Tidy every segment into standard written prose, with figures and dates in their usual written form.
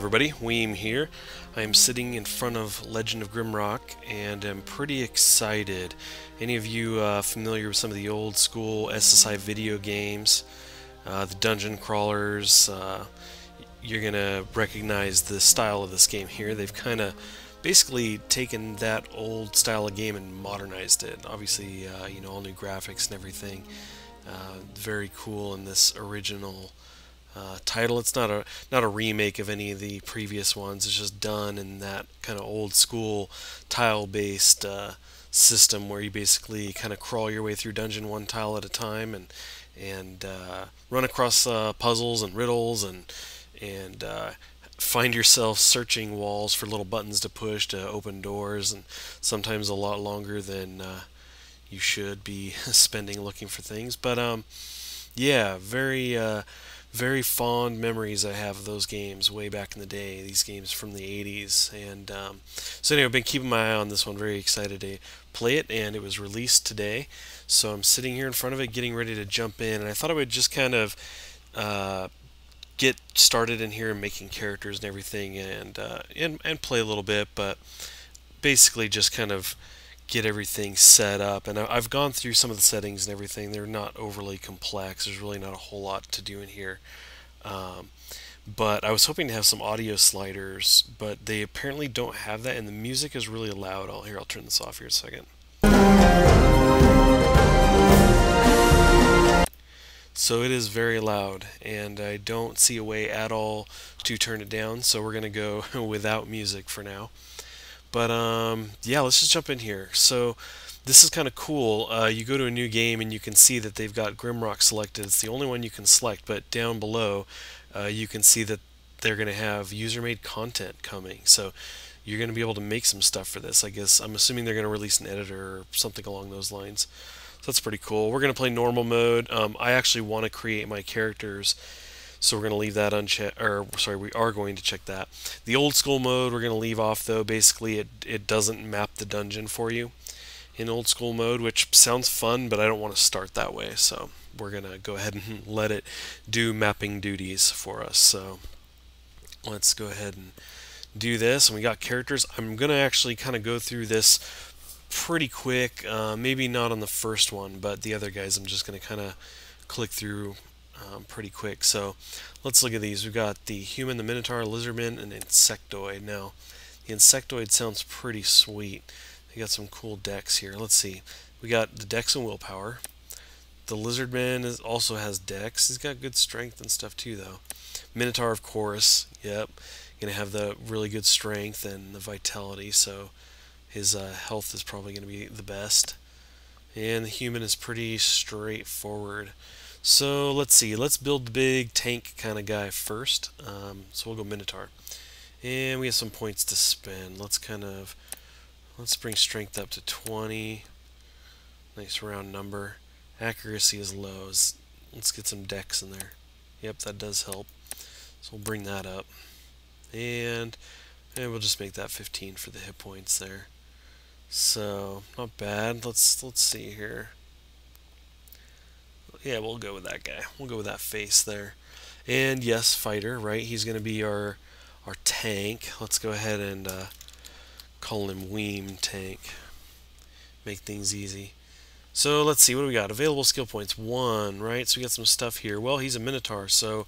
everybody, Weem here. I am sitting in front of Legend of Grimrock and I'm pretty excited. Any of you familiar with some of the old school SSI video games, the dungeon crawlers, you're going to recognize the style of this game here. They've kind of basically taken that old style of game and modernized it. Obviously, all new graphics and everything. Very cool in this original title. It's not a remake of any of the previous ones. It's just done in that kind of old school tile-based system where you basically kind of crawl your way through dungeon one tile at a time and run across puzzles and riddles and find yourself searching walls for little buttons to push to open doors, and sometimes a lot longer than you should be spending looking for things. But yeah, very fond memories I have of those games way back in the day, these games from the 80s. And so anyway, I've been keeping my eye on this one, very excited to play it, and it was released today. So I'm sitting here in front of it getting ready to jump in, and I thought I would just kind of get started in here and making characters and everything and play a little bit, but basically just kind of get everything set up. And I've gone through some of the settings and everything. They're not overly complex. There's really not a whole lot to do in here. But I was hoping to have some audio sliders, but they apparently don't have that, and the music is really loud. I'll turn this off here a second. So it is very loud, and I don't see a way at all to turn it down, so we're going to go without music for now. But yeah, let's just jump in here. So this is kind of cool. You go to a new game and you can see that they've got Grimrock selected. It's the only one you can select, but down below you can see that they're going to have user-made content coming. So you're going to be able to make some stuff for this. I guess I'm assuming they're going to release an editor or something along those lines. So that's pretty cool. We're going to play normal mode. I actually want to create my characters, so we're going to leave that unchecked, or sorry, we are going to check that. The old school mode we're going to leave off, though. Basically, it doesn't map the dungeon for you in old school mode, which sounds fun, but I don't want to start that way. So we're going to go ahead and let it do mapping duties for us. So let's go ahead and do this. And we got characters. I'm going to actually kind of go through this pretty quick. Maybe not on the first one, but the other guys I'm just going to kind of click through pretty quick. So let's look at these. We've got the human, the minotaur, lizardman, and insectoid. Now the insectoid sounds pretty sweet. They got some cool decks here. Let's see. We got the dex and willpower. The lizardman also has dex. He's got good strength and stuff too, though. Minotaur, of course. Yep, gonna have the really good strength and the vitality, so his health is probably gonna be the best. And the human is pretty straightforward. So let's see, let's build the big tank kind of guy first. So we'll go Minotaur. And we have some points to spend. Let's bring strength up to 20. Nice round number. Accuracy is low. Let's get some dex in there. Yep, that does help. So we'll bring that up. And we'll just make that 15 for the hit points there. So, not bad. Let's see here. Yeah, we'll go with that guy. We'll go with that face there. And yes, fighter, right? He's going to be our tank. Let's go ahead and call him Weem tank. Make things easy. So let's see, what do we got? Available skill points, 1, right? So we got some stuff here. Well, he's a minotaur, so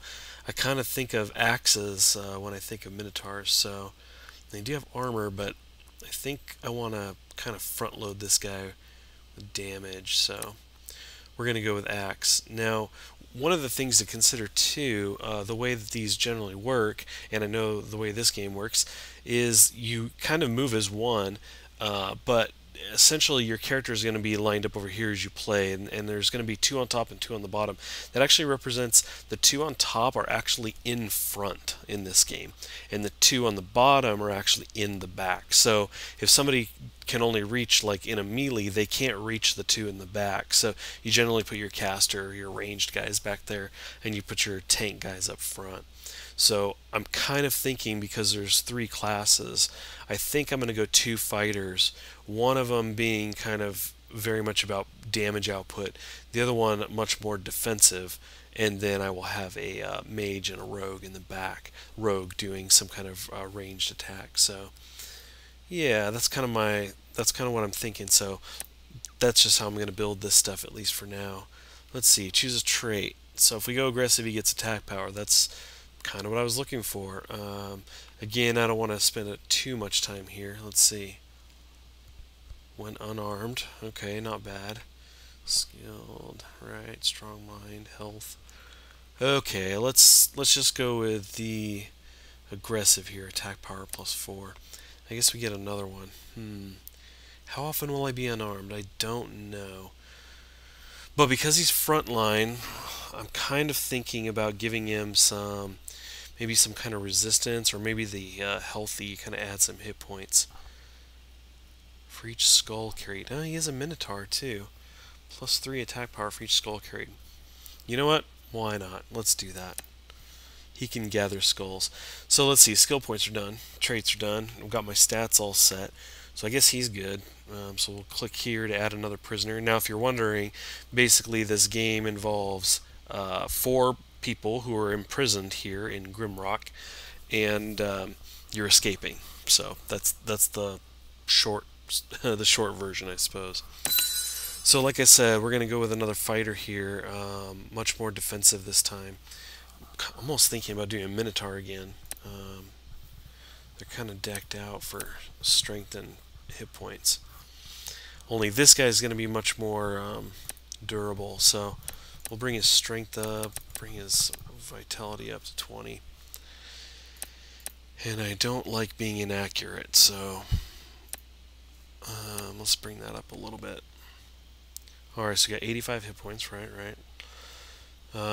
I kind of think of axes when I think of minotaurs. So they do have armor, but I think I want to kind of front load this guy with damage. So we're going to go with axe. Now, one of the things to consider too, the way that these generally work, and I know the way this game works, is you kind of move as one, but essentially your character is going to be lined up over here as you play, and there's going to be 2 on top and 2 on the bottom. That actually represents the 2 on top are actually in front in this game, and the 2 on the bottom are actually in the back. So if somebody can only reach, like in a melee, they can't reach the 2 in the back. So you generally put your caster or your ranged guys back there, and you put your tank guys up front. So I'm kind of thinking, because there's 3 classes, I think I'm going to go 2 fighters, one of them being kind of very much about damage output. The other one much more defensive, and then I will have a mage and a rogue in the back. Rogue doing some kind of ranged attack. So yeah, that's kind of what I'm thinking. So that's just how I'm going to build this stuff at least for now. Let's see, choose a trait. So if we go aggressive, he gets attack power. That's kind of what I was looking for. Again, I don't want to spend too much time here. Let's see. When unarmed, okay, not bad. Skilled, right? Strong mind, health. Okay, let's just go with the aggressive here. Attack power +4. I guess we get another one. How often will I be unarmed? I don't know. But because he's frontline, I'm kind of thinking about giving him maybe some kind of resistance, or maybe the healthy kind of add some hit points. For each skull carried. Oh, he has a Minotaur too. +3 attack power for each skull carried. You know what? Why not? Let's do that. He can gather skulls. So let's see. Skill points are done. Traits are done. I've got my stats all set. So I guess he's good. So we'll click here to add another prisoner. Now, if you're wondering, basically this game involves 4 people who are imprisoned here in Grimrock, and you're escaping. So that's the short the short version, I suppose. So like I said, we're going to go with another fighter here, much more defensive this time. Almost thinking about doing a Minotaur again. They're kind of decked out for strength and hit points. Only this guy's going to be much more durable, so we'll bring his strength up, bring his vitality up to 20. And I don't like being inaccurate, so let's bring that up a little bit. Alright, so we got 85 hit points, right?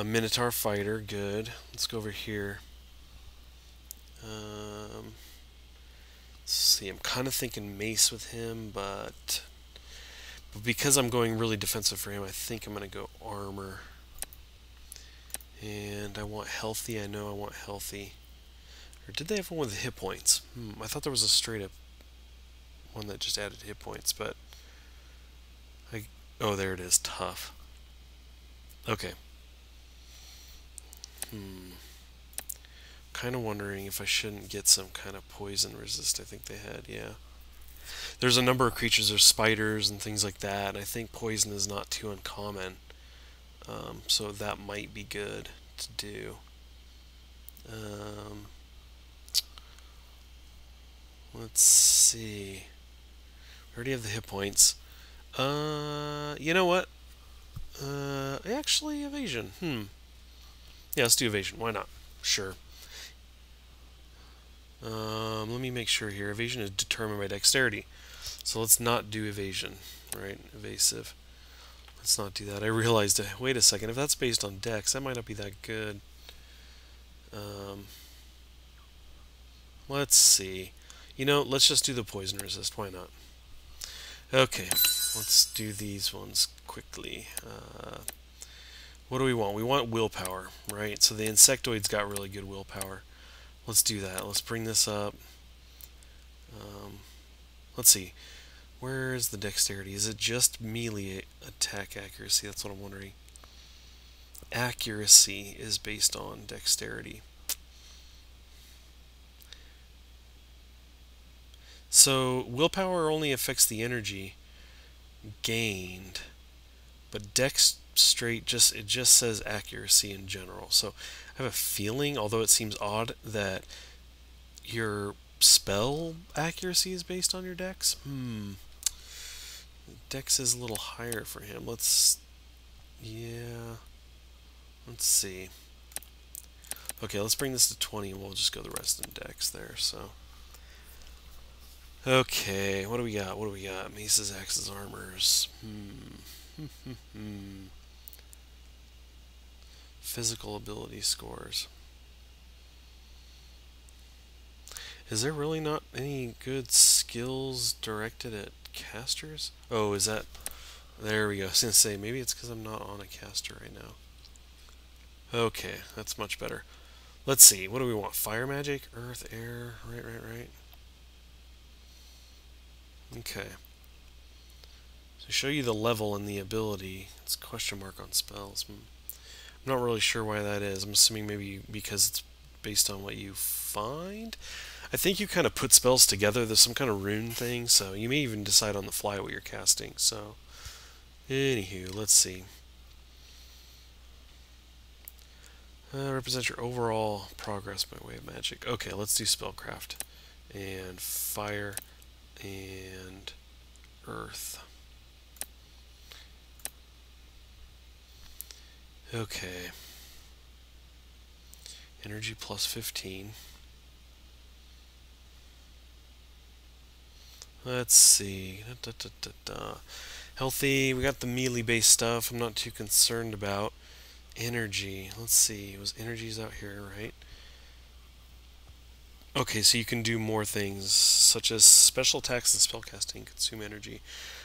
Minotaur fighter, good. Let's go over here. Let's see, I'm kind of thinking mace with him, but because I'm going really defensive for him, I think I'm going to go armor. And I want healthy. I know I want healthy. Or did they have one with hit points? I thought there was a straight up one that just added hit points, but oh, there it is, tough. Okay. Kind of wondering if I shouldn't get some kind of poison resist. I think they had, yeah. There's a number of creatures, there's spiders and things like that, and I think poison is not too uncommon. So that might be good to do. Let's see. We already have the hit points. You know what? Actually, evasion. Yeah, let's do evasion. Why not? Sure. Let me make sure here. Evasion is determined by dexterity. So let's not do evasion, right? Evasive. Let's not do that. I realized, wait a second, if that's based on dex, that might not be that good. Let's see. You know, let's just do the poison resist. Why not? Okay, let's do these ones quickly. What do we want? We want willpower, right? So the insectoid's got really good willpower. Let's do that. Let's bring this up. Let's see. Where is the dexterity? Is it just melee attack accuracy? That's what I'm wondering. Accuracy is based on dexterity. So willpower only affects the energy gained, but dex straight it just says accuracy in general. So I have a feeling, although it seems odd, that your spell accuracy is based on your dex. Dex is a little higher for him. Let's see. Okay, let's bring this to 20 and we'll just go the rest in dex there. So okay, what do we got? Maces, axes, armors. Physical ability scores. Is there really not any good skills directed at casters? Oh, is that... There we go. I was going to say, maybe it's because I'm not on a caster right now. Okay, that's much better. Let's see, what do we want? Fire magic, earth, air, right. Okay. To show you the level and the ability, it's question mark on spells. I'm not really sure why that is. I'm assuming maybe because it's based on what you find. I think you kind of put spells together. There's some kind of rune thing, so you may even decide on the fly what you're casting. So, anywho, let's see. Represent your overall progress by way of magic. Okay, let's do spellcraft. And fire and earth. Okay. Energy plus 15. Let's see. Healthy. We got the melee based stuff. I'm not too concerned about. Energy. Let's see. It was energies out here, right? Okay, so you can do more things, such as special attacks and spellcasting consume energy.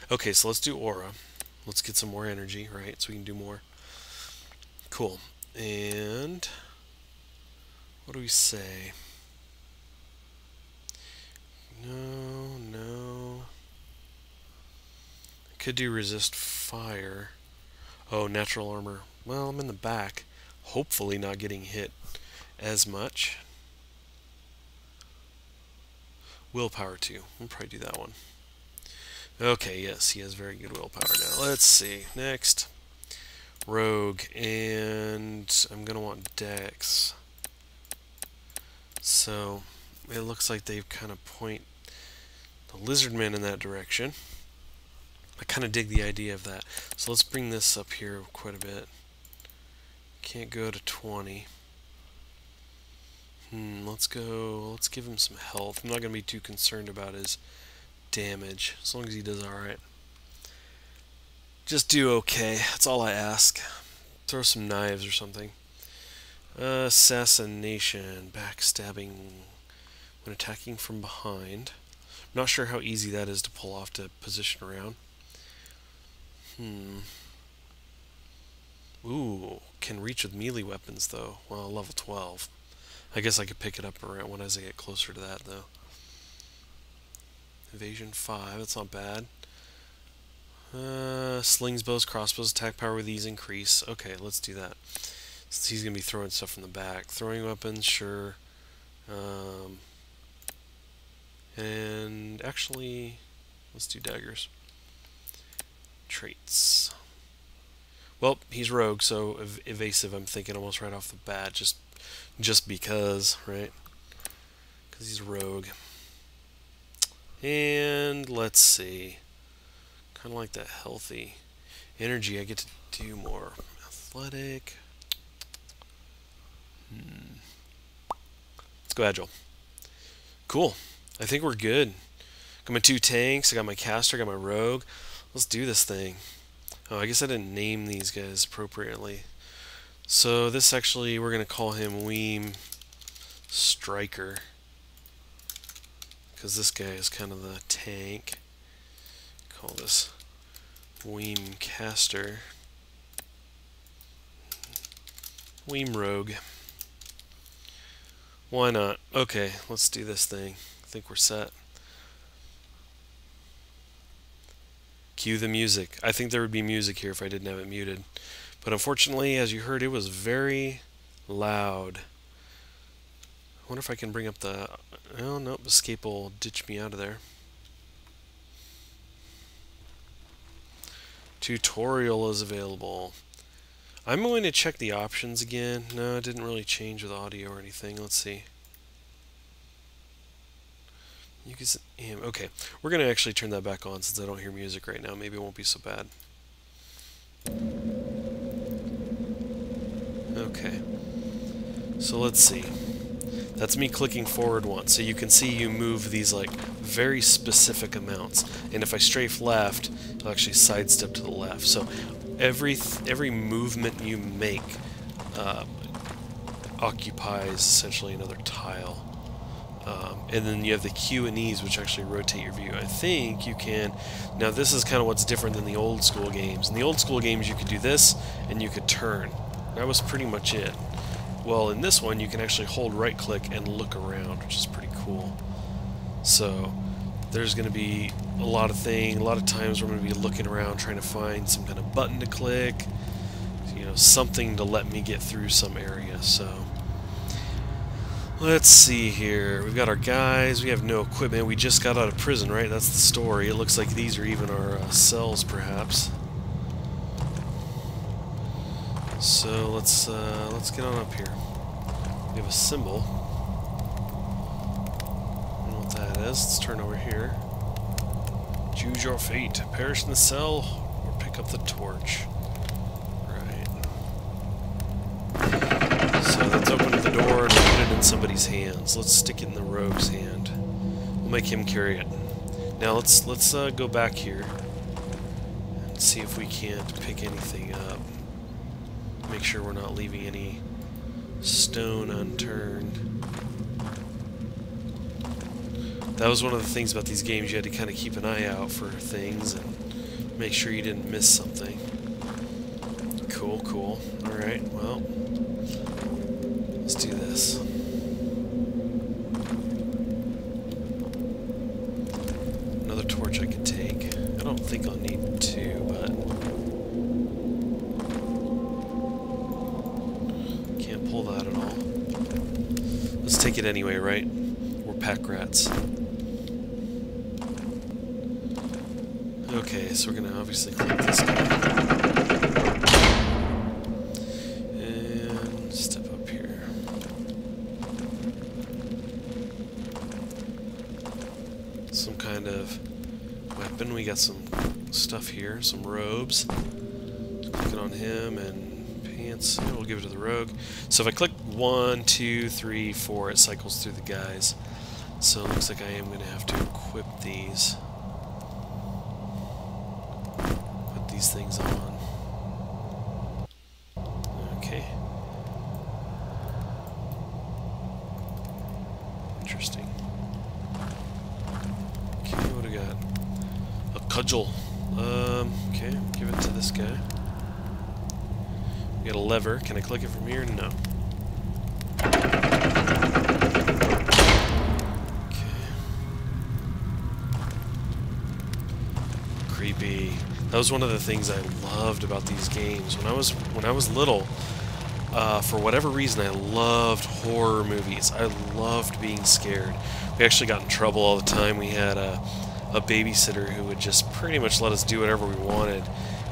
Okay, so let's do aura. Let's get some more energy, right? So we can do more. Cool. And what do we say? No. I could do resist fire. Oh, natural armor. Well, I'm in the back. Hopefully not getting hit as much. Willpower 2. We'll probably do that one. Okay, yes, he has very good willpower now. Let's see. Next. Rogue. And I'm going to want Dex. So, it looks like they kind of point the lizardmen in that direction. I kind of dig the idea of that. So let's bring this up here quite a bit. Can't go to 20. Let's give him some health. I'm not going to be too concerned about his damage, as long as he does alright. Just do okay, that's all I ask. Throw some knives or something. Assassination, backstabbing when attacking from behind. I'm not sure how easy that is to pull off to position around. Ooh, can reach with melee weapons though. Well, level 12. I guess I could pick it up around as I get closer to that though. Evasion 5, that's not bad. Slings, bows, crossbows, attack power with ease increase. Okay, let's do that. Since he's going to be throwing stuff from the back. Throwing weapons, sure. And actually, let's do daggers. Traits. Well, he's rogue, so evasive, I'm thinking almost right off the bat, just because, right? Because he's rogue. And let's see. Kind of like that healthy energy. I get to do more athletic. Let's go agile. Cool. I think we're good. Got my 2 tanks. I got my caster. I got my rogue. Let's do this thing. Oh, I guess I didn't name these guys appropriately. So this actually, we're going to call him Weem Striker. Because this guy is kind of the tank. Call this Weem Caster. Weem Rogue. Why not? Okay, let's do this thing. I think we're set. Cue the music. I think there would be music here if I didn't have it muted. But unfortunately, as you heard, it was very loud. I wonder if I can bring up the... Oh, nope, escape will ditch me out of there. Tutorial is available. I'm going to check the options again. No, it didn't really change with audio or anything. Let's see. You can... Okay, we're going to actually turn that back on since I don't hear music right now. Maybe it won't be so bad. Okay. So let's see. That's me clicking forward once. So you can see you move these like very specific amounts. And if I strafe left, it'll actually sidestep to the left. So every movement you make occupies essentially another tile. And then you have the Q and E's, which actually rotate your view. I think you can... Now this is kind of what's different than the old school games. In the old school games you could do this, and you could turn. That was pretty much it. Well, in this one you can actually hold right click and look around, which is pretty cool. So there's going to be a lot of times we're going to be looking around trying to find some kind of button to click, you know, something to let me get through some area. So let's see here. We've got our guys. We have no equipment. We just got out of prison, right? That's the story. It looks like these are even our cells, perhaps. So let's get on up here. We have a symbol. I don't know what that is. Let's turn over here. Choose your fate. Perish in the cell or pick up the torch. Right. So let's open the door and put it in somebody's hands. Let's stick it in the rogue's hand. We'll make him carry it. Now let's go back here and see if we can't pick anything up. Make sure we're not leaving any stone unturned. That was one of the things about these games. You had to kind of keep an eye out for things and make sure you didn't miss something. Cool, cool. Alright, well, let's do this. Another torch I could take. I don't think I'll need two, but can't pull that at all. Let's take it anyway, right? We're pack rats. Okay, so we're gonna obviously click this guy. And step up here. Some kind of weapon. We got some stuff here, some robes. Clicking on him and pants. Yeah, we'll give it to the rogue. So if I click 1, 2, 3, 4, it cycles through the guys. So it looks like I am going to have to equip these. Put these things on. Okay. Interesting. Okay, what do we got? A cudgel. Okay, give it to this guy. We got a lever. Can I click it from here? No. Creepy. That was one of the things I loved about these games. When I was little, for whatever reason, I loved horror movies. I loved being scared. We actually got in trouble all the time. We had a babysitter who would just pretty much let us do whatever we wanted,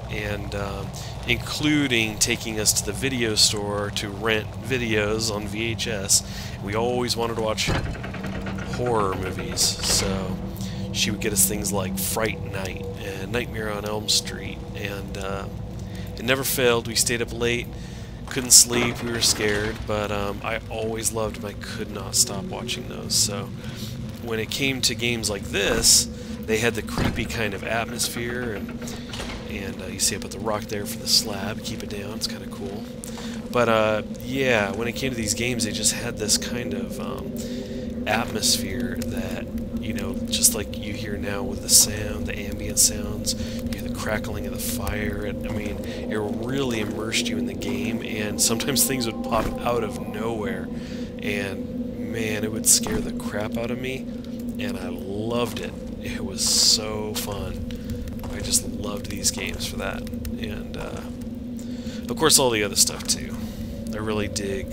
and including taking us to the video store to rent videos on VHS. We always wanted to watch horror movies, so she would get us things like Fright Night and Nightmare on Elm Street, and it never failed. We stayed up late, couldn't sleep, we were scared, but I always loved them. I could not stop watching those. So when it came to games like this, they had the creepy kind of atmosphere, and you see I put the rock there for the slab, keep it down, it's kind of cool. But yeah, when it came to these games, they just had this kind of atmosphere that, you know, just like you hear now with the sound, the ambient sounds, you hear the crackling of the fire, and I mean, it really immersed you in the game, and sometimes things would pop out of nowhere, and man, it would scare the crap out of me, and I loved it. It was so fun. I just loved these games for that, and of course all the other stuff too. I really dig,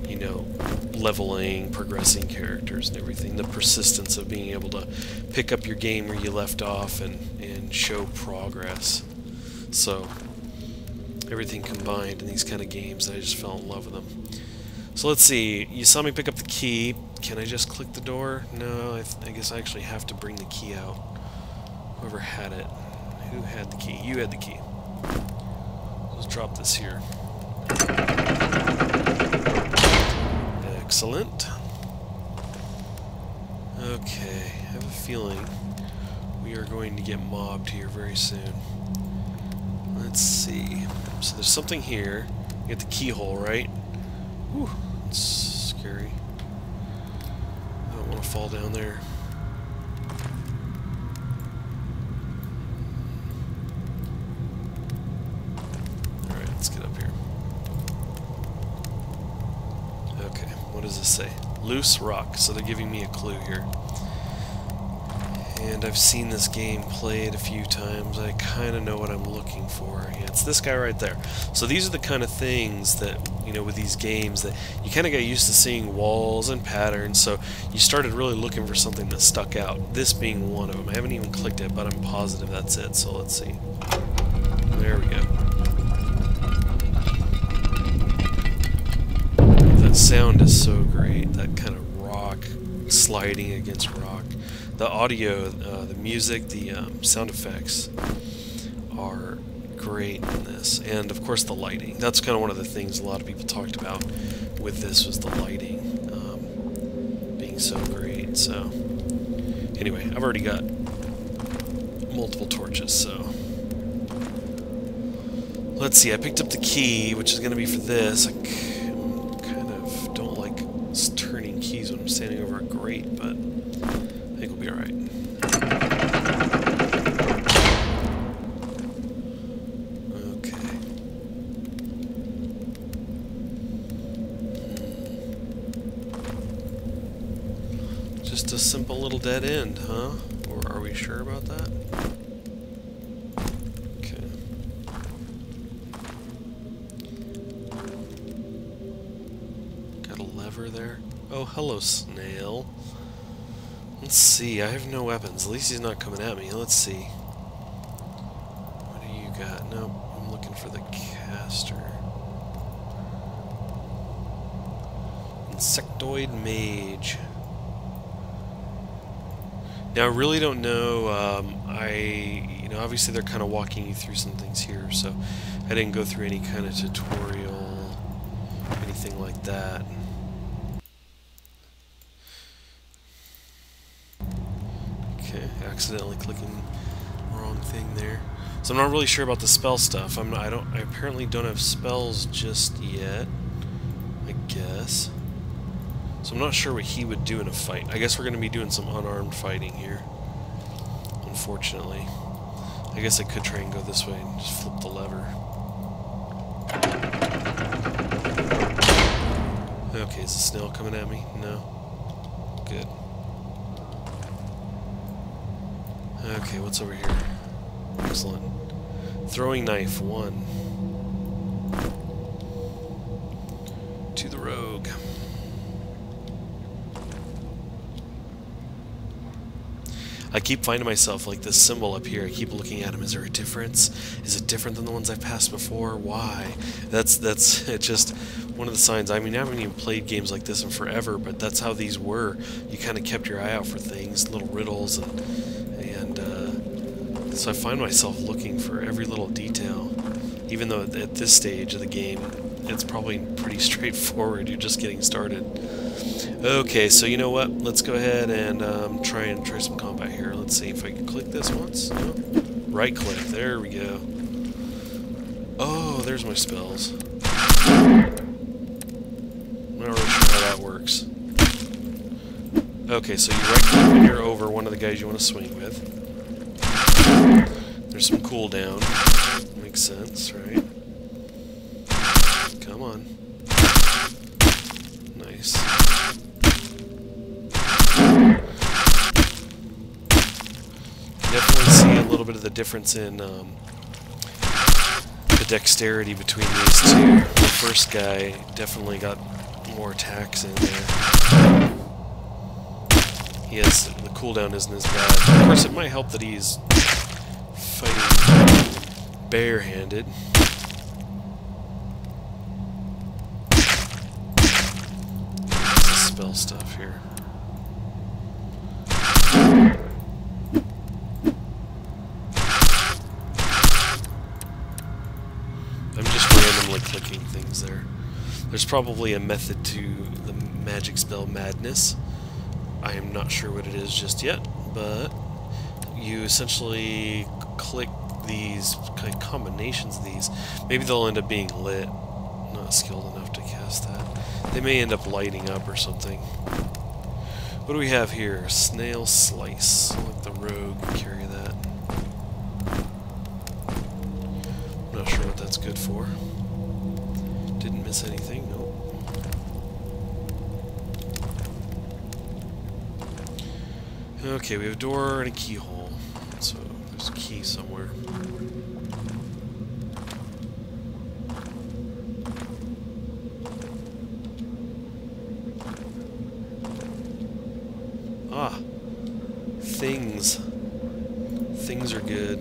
you know, leveling, progressing characters and everything, the persistence of being able to pick up your game where you left off and show progress. So everything combined in these kind of games, I just fell in love with them. So let's see, you saw me pick up the key. Can I just click the door? No, I guess I actually have to bring the key out. Whoever had it. Who had the key? You had the key. Let's drop this here. Excellent. Okay, I have a feeling we are going to get mobbed here very soon. Let's see. So there's something here. You get the keyhole, right? Whew, it's scary. I don't want to fall down there. Alright, let's get up here. Okay, what does this say? Loose rock, so they're giving me a clue here. And I've seen this game played a few times. I kind of know what I'm looking for. Yeah, it's this guy right there. So these are the kind of things that, you know, with these games that you kind of get used to seeing walls and patterns, so you started really looking for something that stuck out. This being one of them. I haven't even clicked it, but I'm positive that's it, so let's see. There we go. That sound is so great, that kind of rock sliding against rock. The audio, the music, the sound effects are great in this, and of course the lighting. That's kind of one of the things a lot of people talked about with this, was the lighting being so great. So anyway, I've already got multiple torches, so let's see. I picked up the key, which is going to be for this. I kind of don't like turning keys when I'm standing over a grate, but I think we'll be alright. Okay. Just a simple little dead end, huh? Or are we sure about that? Okay. Got a lever there. Oh, hello, snail. Let's see, I have no weapons. At least he's not coming at me. Let's see. What do you got? Nope, I'm looking for the caster. Insectoid mage. Now, I really don't know. You know, obviously they're kind of walking you through some things here, so I didn't go through any kind of tutorial, anything like that. Okay, accidentally clicking the wrong thing there. So I'm not really sure about the spell stuff. I apparently don't have spells just yet, I guess. So I'm not sure what he would do in a fight. I guess we're going to be doing some unarmed fighting here, unfortunately. I guess I could try and go this way and just flip the lever. Okay, is the snail coming at me? No. Good. Okay, what's over here? Excellent. Throwing knife, 1. To the rogue. I keep finding myself like this symbol up here. I keep looking at him. Is there a difference? Is it different than the ones I've passed before? Why? That's it's just one of the signs. I mean, I haven't even played games like this in forever, but that's how these were. You kind of kept your eye out for things, little riddles, and so I find myself looking for every little detail, even though at this stage of the game, it's probably pretty straightforward. You're just getting started. Okay, so you know what? Let's go ahead and try some combat here. Let's see if I can click this once. No? Right click. There we go. Oh, there's my spells. I'm not really sure how that works. Okay, so you right click when you're over one of the guys you want to swing with. There's some cooldown. Makes sense, right? Come on. Nice. Definitely see a little bit of the difference in the dexterity between these two. The first guy definitely got more attacks in there. Yes, the cooldown isn't as bad. Of course, it might help that he's fighting barehanded. This is spell stuff here. I'm just randomly clicking things there. There's probably a method to the magic spell madness. I am not sure what it is just yet, but you essentially click these kind of combinations of these. Maybe they'll end up being lit. I'm not skilled enough to cast that. They may end up lighting up or something. What do we have here? Snail slice. I'll let the rogue carry that. I'm not sure what that's good for. Didn't miss anything. Nope. Okay, we have a door and a keyhole. So there's a key somewhere. Ah, things. Things are good.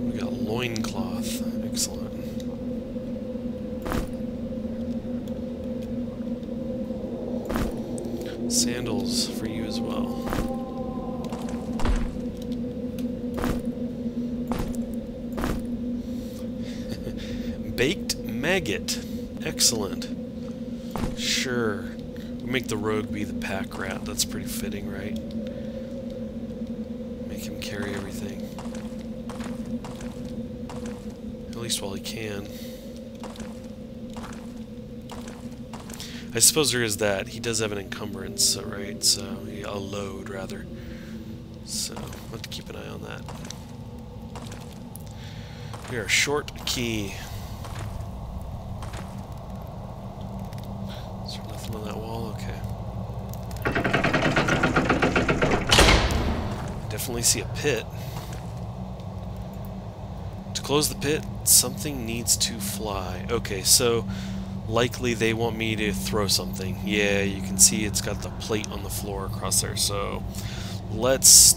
We got loincloth. Excellent. Sandals for you as well. Baked maggot. Excellent. Sure. We make the rogue be the pack rat. That's pretty fitting, right? Make him carry everything. At least while he can. I suppose there is that. He does have an encumbrance, right? So, a load, rather. So, we'll have to keep an eye on that. We are short key. Is there nothing on that wall? Okay. Definitely see a pit. To close the pit, something needs to fly. Okay, so likely they want me to throw something. Yeah, you can see it's got the plate on the floor across there. So let's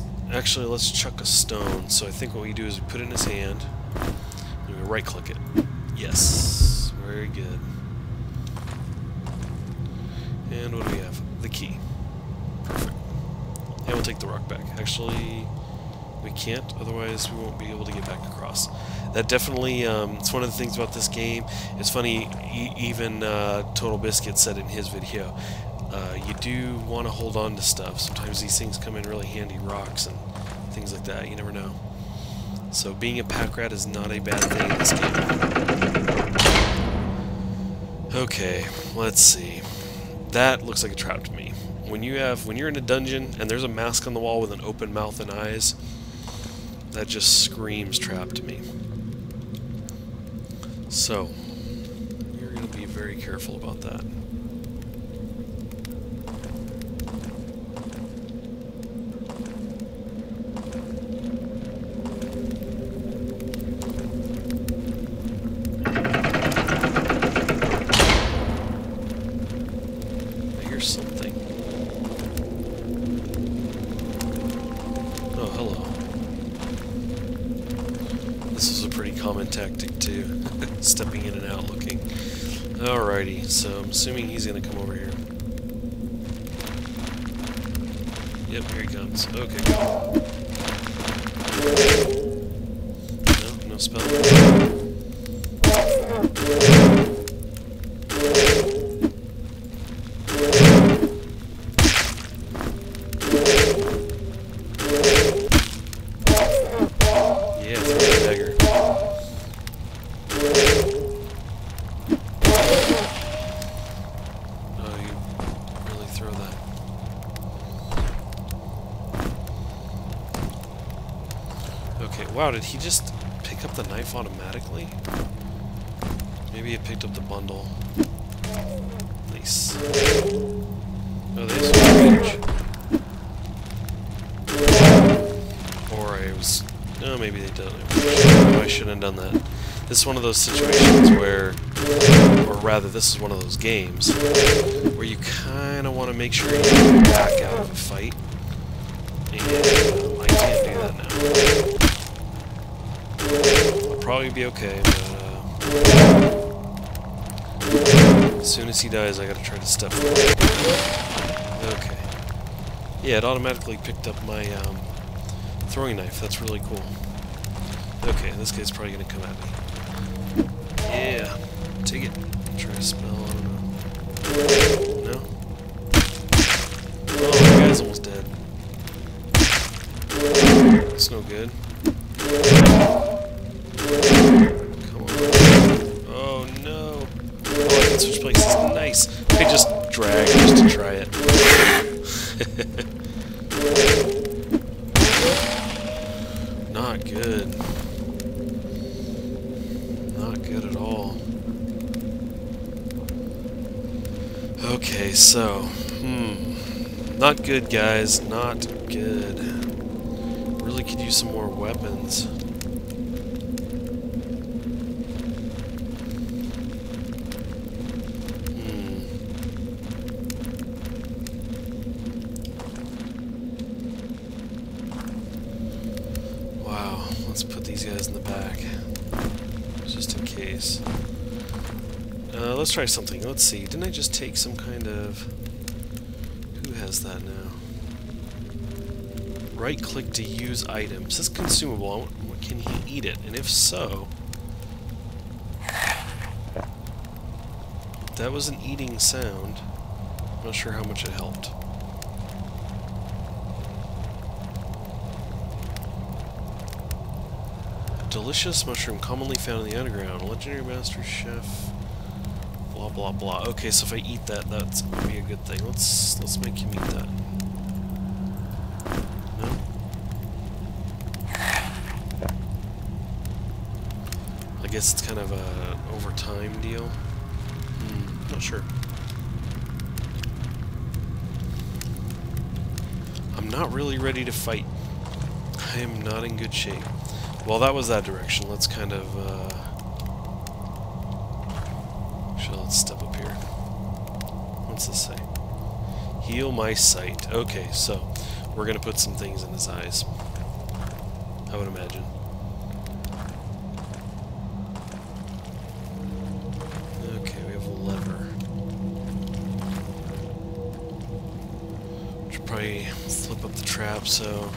chuck a stone. So I think what we do is we put it in his hand and we right click it. Yes, very good. And what do we have? The key. Perfect. And we'll take the rock back. Actually, we can't, otherwise we won't be able to get back across. That definitely, it's one of the things about this game. It's funny, even Total Biscuit said in his video, you do want to hold on to stuff. Sometimes these things come in really handy, rocks and things like that. You never know. So being a pack rat is not a bad thing in this game. Okay, let's see. That looks like a trap to me. When you're in a dungeon and there's a mask on the wall with an open mouth and eyes, that just screams trap to me. So, you're going to be very careful about that. I hear something. Oh, hello. This is a pretty common tactic too. Stepping in and out looking. Alrighty, so I'm assuming he's gonna come over here. Yep, here he comes. Okay, go. No spell. Yeah, throw the dagger. Oh, you really throw that. Okay, wow, did he just pick up the knife automatically? Maybe it picked up the bundle. Nice. Oh, they have some range. Or I was... No, maybe they don't. Oh, I shouldn't have done that. This is one of those situations where... Or rather, this is one of those games where you kind of want to make sure you back out of a fight. And I can't do that now. I'll probably be okay, but... as soon as he dies, I gotta try to step forward. Okay. Yeah, it automatically picked up my throwing knife. That's really cool. Okay, this guy's probably gonna come at me. Yeah, take it. Try to spell, I don't know. No? Oh, the guy's almost dead. It's no good. Come on. Oh no. Oh, I can switch places. Nice. I just drag just to try it. Not good. Not good at all. Okay, so, Not good, guys. Not good. Really could use some more weapons. Wow. Let's put these guys in the back. Just in case. Let's try something. Let's see. Didn't I just take some kind of... Who has that now? Right-click to use items. This is consumable. Can he eat it? And if so... That was an eating sound. I'm not sure how much it helped. Delicious mushroom commonly found in the underground. Legendary master chef... Blah blah blah. Okay, so if I eat that, that's gonna be a good thing. Let's make him eat that. No? I guess it's kind of a over time deal. Not sure. I'm not really ready to fight. I am not in good shape. Well, that was that direction. Let's kind of let's step up here. What's this say? Heal my sight. Okay, so we're gonna put some things in his eyes, I would imagine. Okay, we have a lever. Should probably flip up the trap, so...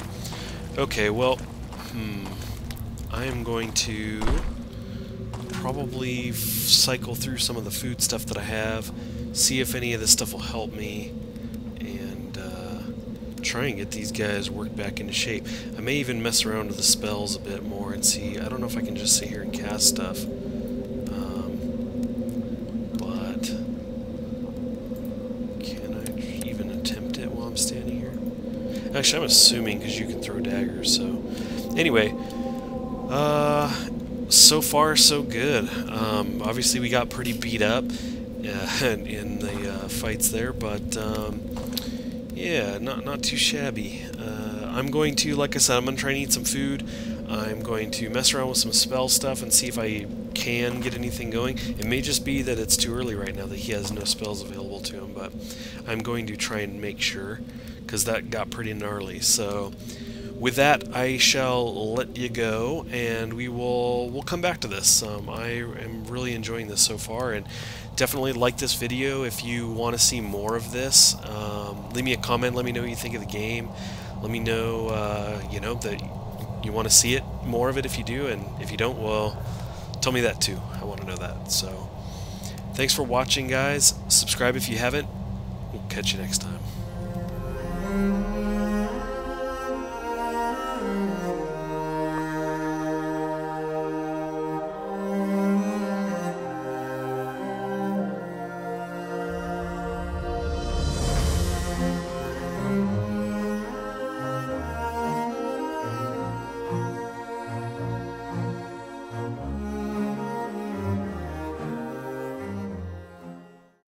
Okay, well, I am going to probably cycle through some of the food stuff that I have, see if any of this stuff will help me, and try and get these guys worked back into shape. I may even mess around with the spells a bit more and see. I don't know if I can just sit here and cast stuff, but can I even attempt it while I'm standing here? Actually, I'm assuming because you can throw daggers, so... Anyway, so far so good. Obviously we got pretty beat up in the fights there, but yeah, not too shabby. I'm going to, like I said, I'm going to try and eat some food. I'm going to mess around with some spell stuff and see if I can get anything going. It may just be that it's too early right now, that he has no spells available to him, but I'm going to try and make sure, because that got pretty gnarly. So with that, I shall let you go, and we'll come back to this. I am really enjoying this so far, and definitely like this video if you want to see more of this. Leave me a comment. Let me know what you think of the game. Let me know, you know, that you want to see it, more of it if you do, and if you don't, well, tell me that too. I want to know that. So, thanks for watching, guys. Subscribe if you haven't. We'll catch you next time.